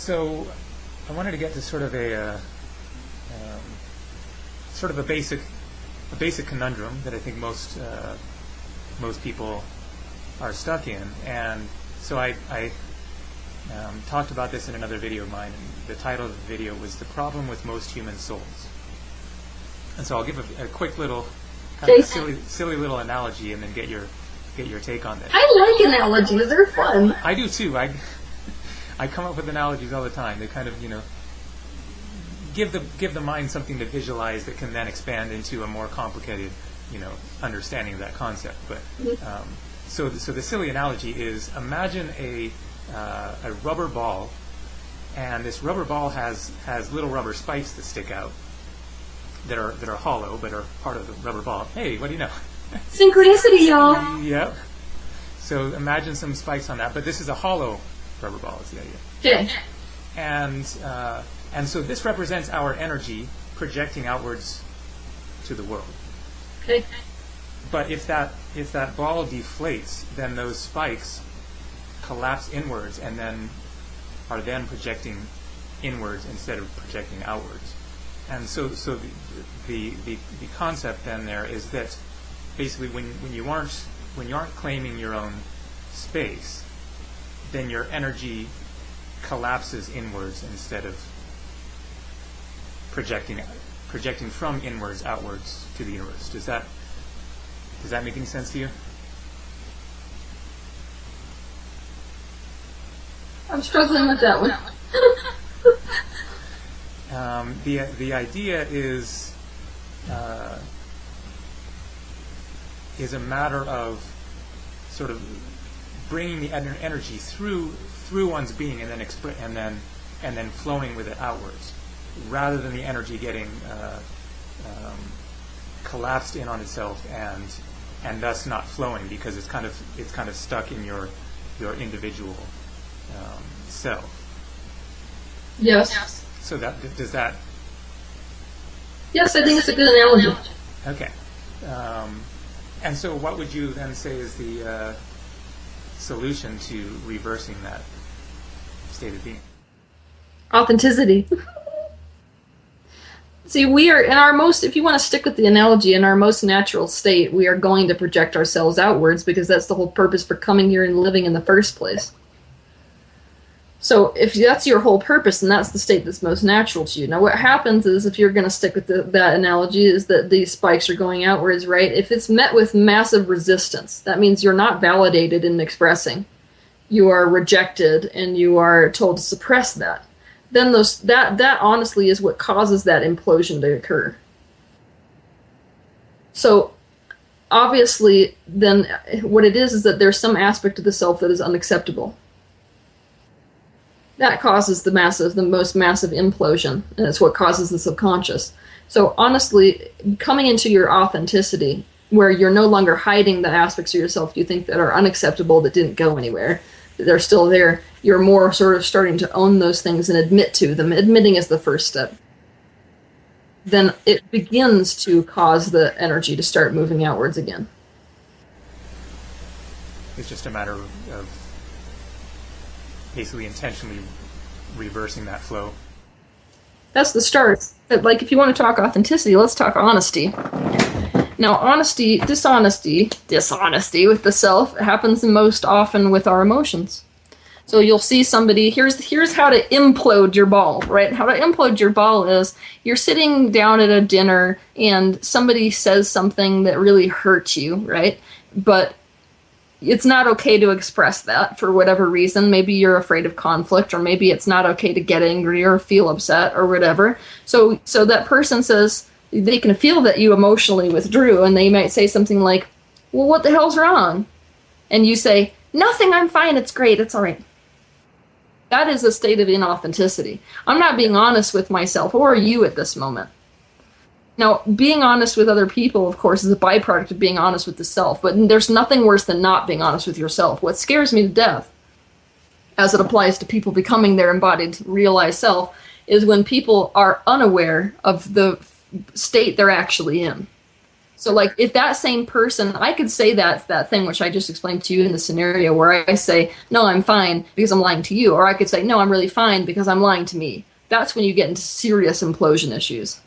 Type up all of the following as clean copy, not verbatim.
So I wanted to get to sort of a basic conundrum that I think most people are stuck in, and so I talked about this in another video of mine, and the title of the video was "The Problem with Most Human Souls." And so I'll give a quick little kind of silly little analogy, and then get your take on this. I like analogies; they're fun. I do too. I come up with analogies all the time. They kind of give the mind something to visualize that can then expand into a more complicated understanding of that concept. But so the silly analogy is, imagine a rubber ball, and this rubber ball has little rubber spikes that stick out that are hollow but are part of the rubber ball. Hey, what do you know? Synchronicity, y'all. Yep. So imagine some spikes on that, but this is a hollow rubber ball is the idea. Okay. And so this represents our energy projecting outwards to the world. Okay. But if that ball deflates, then those spikes collapse inwards and then are then projecting inwards instead of projecting outwards. And so the concept then there is that basically when you aren't claiming your own space, then your energy collapses inwards instead of projecting from inwards outwards to the universe. Does that make any sense to you? I'm struggling with that one. The idea is a matter of sort of bringing the energy through one's being and then flowing with it outwards, rather than the energy getting collapsed in on itself and thus not flowing because it's kind of stuck in your individual self. Yes. So does that? Yes, I think it's a good analogy. Okay. And so what would you then say is the solution to reversing that state of being? Authenticity. See, we are in our most, if you want to stick with the analogy, in our most natural state, we are going to project ourselves outwards because that's the whole purpose for coming here and living in the first place. So if that's your whole purpose, then that's the state that's most natural to you. Now what happens is, if you're going to stick with that analogy, is that these spikes are going outwards, right? If it's met with massive resistance, that means you're not validated in expressing. You are rejected and you are told to suppress that. Then that honestly is what causes that implosion to occur. So obviously then what it is that there's some aspect of the self that is unacceptable. That causes the most massive implosion, and it's what causes the subconscious. So honestly, coming into your authenticity, where you're no longer hiding the aspects of yourself you think that are unacceptable, that didn't go anywhere, they're still there, you're more sort of starting to own those things and admit to them. Admitting is the first step. Then it begins to cause the energy to start moving outwards again. It's just a matter of basically intentionally reversing that flow. That's the start. Like, if you want to talk authenticity, let's talk honesty. Now, dishonesty with the self happens most often with our emotions. So you'll see somebody, here's how to implode your ball, right? How to implode your ball is, you're sitting down at a dinner and somebody says something that really hurts you, right? But it's not okay to express that for whatever reason. Maybe you're afraid of conflict, or maybe it's not okay to get angry or feel upset or whatever. So that person says, they can feel that you emotionally withdrew, and they might say something like, well, what the hell's wrong? And you say, nothing, I'm fine, it's great, it's all right. That is a state of inauthenticity. I'm not being honest with myself or you at this moment. Now, being honest with other people, of course, is a byproduct of being honest with the self, but there's nothing worse than not being honest with yourself. What scares me to death, as it applies to people becoming their embodied, realized self, is when people are unaware of the state they're actually in. So, like, if that same person, I could say that thing which I just explained to you in the scenario where I say, no, I'm fine because I'm lying to you. Or I could say, no, I'm really fine because I'm lying to me. That's when you get into serious implosion issues.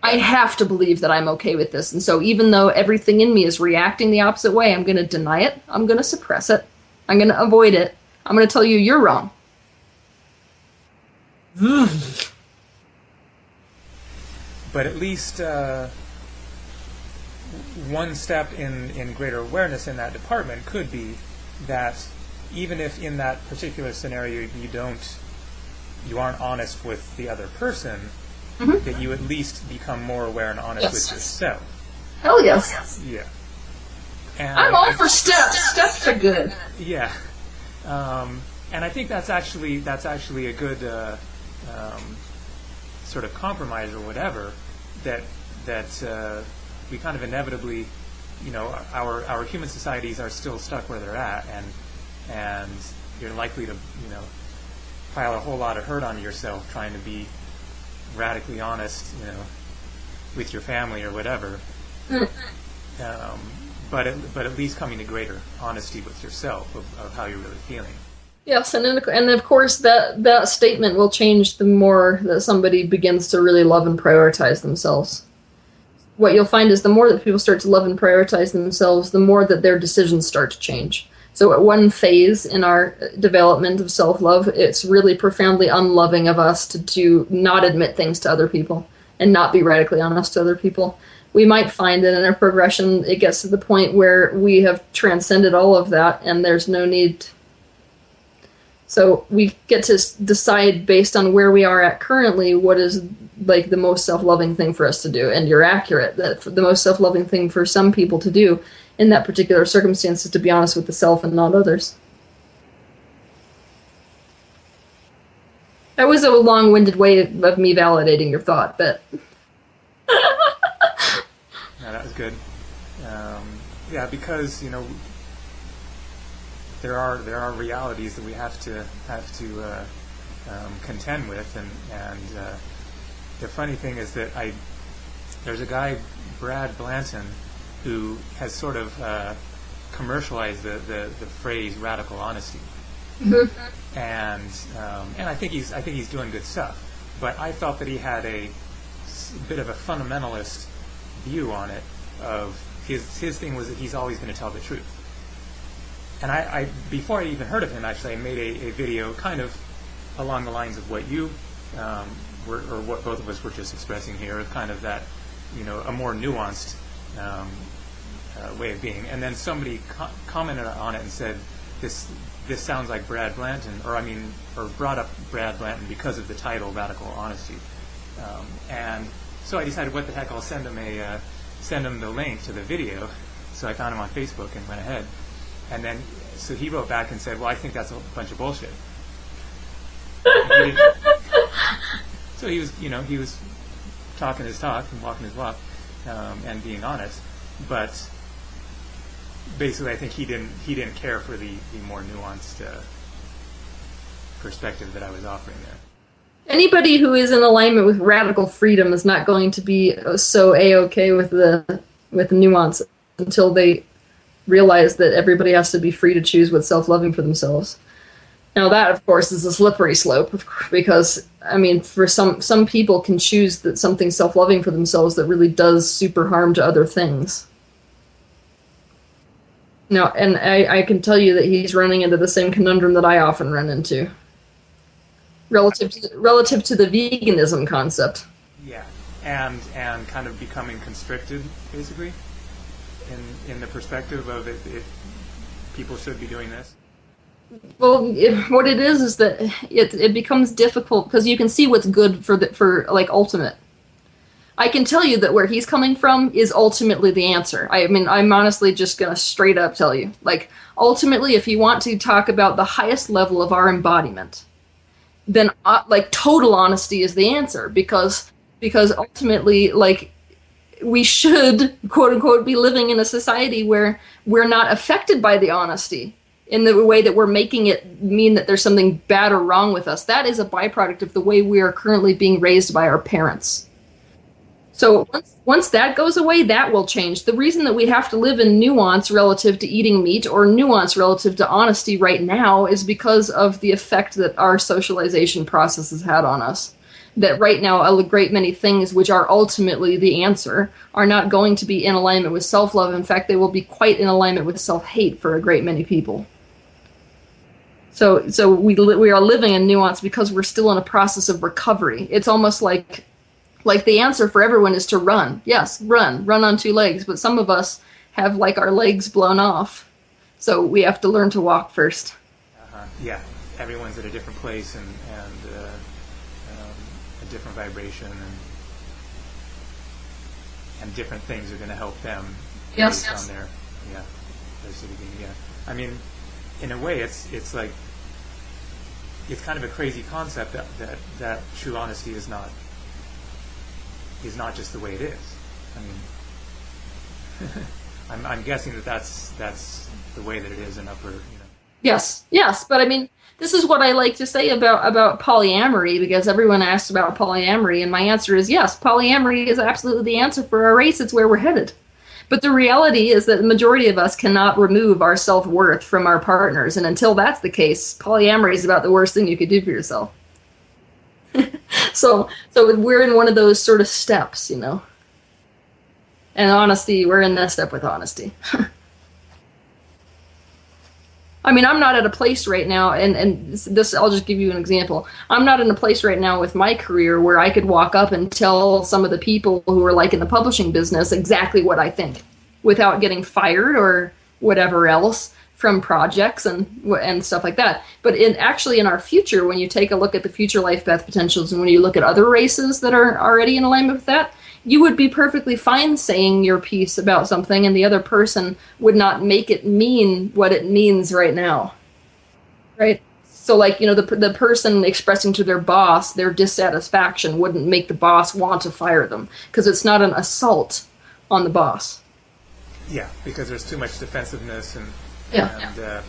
I have to believe that I'm okay with this. And so even though everything in me is reacting the opposite way, I'm going to deny it. I'm going to suppress it. I'm going to avoid it. I'm going to tell you you're wrong. But at least one step in greater awareness in that department could be that even if in that particular scenario you aren't honest with the other person, that you at least become more aware and honest with yourself. Hell yes. Yeah. And I'm all for steps. Steps are good. Yeah. And I think that's actually a good sort of compromise or whatever that we kind of inevitably, our human societies are still stuck where they're at, and you're likely to pile a whole lot of hurt onto yourself trying to be radically honest, with your family or whatever. But at least coming to greater honesty with yourself of how you're really feeling. Yes, and of course that statement will change the more that somebody begins to really love and prioritize themselves. What you'll find is the more that people start to love and prioritize themselves, the more that their decisions start to change. So at one phase in our development of self-love, it's really profoundly unloving of us to not admit things to other people and not be radically honest to other people. We might find that in our progression, it gets to the point where we have transcended all of that and there's no need. So we get to decide based on where we are at currently what is like the most self-loving thing for us to do. And you're accurate that the most self-loving thing for some people to do in that particular circumstance is to be honest with the self and not others. That was a long-winded way of me validating your thought, but... No, that was good. Yeah, because there are realities that we have to contend with, and the funny thing is that there's a guy, Brad Blanton, who has sort of commercialized the phrase radical honesty, and I think he's doing good stuff. But I felt that he had a bit of a fundamentalist view on it. Of his thing was that he's always going to tell the truth. And I before I even heard of him, actually, I made a video kind of along the lines of what you were, or what both of us were just expressing here, of kind of that, a more nuanced way of being. And then somebody commented on it and said, this sounds like Brad Blanton, or brought up Brad Blanton because of the title, Radical Honesty. And so I decided, what the heck, I'll send him the link to the video. So I found him on Facebook and went ahead. And then, so he wrote back and said, well, I think that's a bunch of bullshit. So he was talking his talk and walking his walk, and being honest. But basically, I think he didn't care for the more nuanced perspective that I was offering there. Anybody who is in alignment with radical freedom is not going to be so A-okay with the nuance until they realize that everybody has to be free to choose what's self-loving for themselves. Now that, of course, is a slippery slope, because, for some people can choose that something self-loving for themselves that really does super harm to other things. Now, and I can tell you that he's running into the same conundrum that I often run into. Relative to the veganism concept. Yeah, and kind of becoming constricted, basically, in the perspective of it people should be doing this. Well, what it is that it becomes difficult because you can see what's good for ultimate. I can tell you that where he's coming from is ultimately the answer. I'm honestly just gonna straight up tell you, ultimately, if you want to talk about the highest level of our embodiment, then total honesty is the answer, because ultimately, we should, quote unquote, be living in a society where we're not affected by the honesty in the way that we're making it mean that there's something bad or wrong with us. That is a byproduct of the way we are currently being raised by our parents. So once that goes away, that will change. The reason that we have to live in nuance relative to eating meat or nuance relative to honesty right now is because of the effect that our socialization process has had on us. That right now, a great many things which are ultimately the answer are not going to be in alignment with self-love. In fact, they will be quite in alignment with self-hate for a great many people. So we are living in nuance because we're still in a process of recovery. It's almost like the answer for everyone is to run. Yes, run on two legs. But some of us have like our legs blown off. So we have to learn to walk first. Yeah, everyone's at a different place and a different vibration, and different things are going to help them. Yes. Based on their city being. Yeah. I mean, in a way, it's like it's kind of a crazy concept that true honesty is not just the way it is. I mean, I'm guessing that's the way that it is in upper. Yes, but I mean, this is what I like to say about polyamory, because everyone asks about polyamory, and my answer is yes, polyamory is absolutely the answer for our race. It's where we're headed. But the reality is that the majority of us cannot remove our self-worth from our partners, and until that's the case, polyamory is about the worst thing you could do for yourself. So we're in one of those sort of steps, And honesty, we're in that step with honesty. I mean, I'm not at a place right now, and this, I'll just give you an example. I'm not in a place right now with my career where I could walk up and tell some of the people who are like in the publishing business exactly what I think without getting fired or whatever else from projects and stuff like that. But actually in our future, when you take a look at the future life path potentials and when you look at other races that are already in alignment with that, you would be perfectly fine saying your piece about something and the other person would not make it mean what it means right now. Right? So like, the person expressing to their boss their dissatisfaction wouldn't make the boss want to fire them because it's not an assault on the boss. Yeah, because there's too much defensiveness and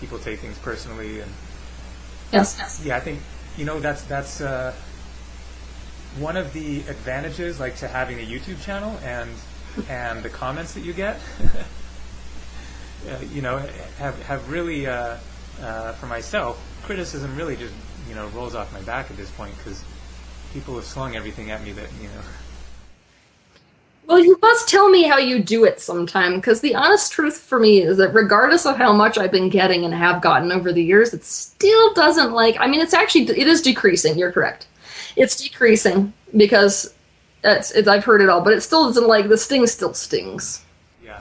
people take things personally. And yes. Yeah, I think, that's one of the advantages, like, to having a YouTube channel and the comments that you get, have really, for myself, criticism really just, rolls off my back at this point because people have slung everything at me that. Well, you must tell me how you do it sometime, because the honest truth for me is that regardless of how much I've been getting and have gotten over the years, it still doesn't it is decreasing, you're correct. It's decreasing because I've heard it all, but it still doesn't the sting still stings. Yeah.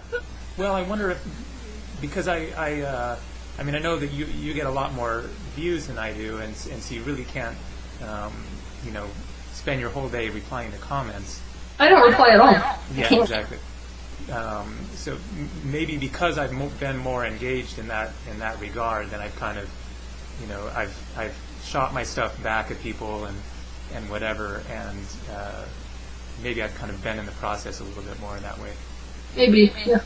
Well, I wonder if, because I know that you get a lot more views than I do, and so you really can't, spend your whole day replying to comments. I don't reply at all. Yeah, exactly. So maybe because I've been more engaged in that regard, then I've kind of, I've shot my stuff back at people and whatever, and maybe I've kind of been in the process a little bit more in that way. Maybe, yeah.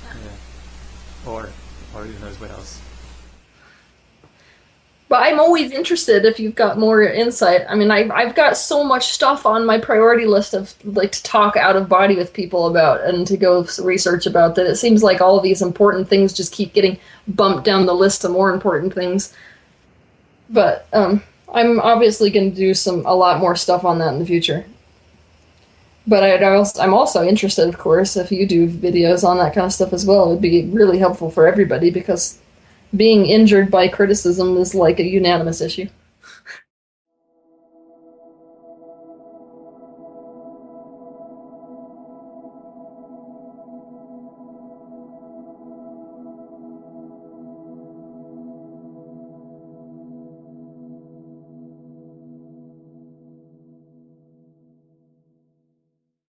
Or who knows what else. But I'm always interested if you've got more insight. I mean, I've got so much stuff on my priority list of to talk out of body with people about and to go research about that. It seems like all of these important things just keep getting bumped down the list of more important things. But I'm obviously going to do a lot more stuff on that in the future. But I'm also interested, of course, if you do videos on that kind of stuff as well. It would be really helpful for everybody because being injured by criticism is like a unanimous issue.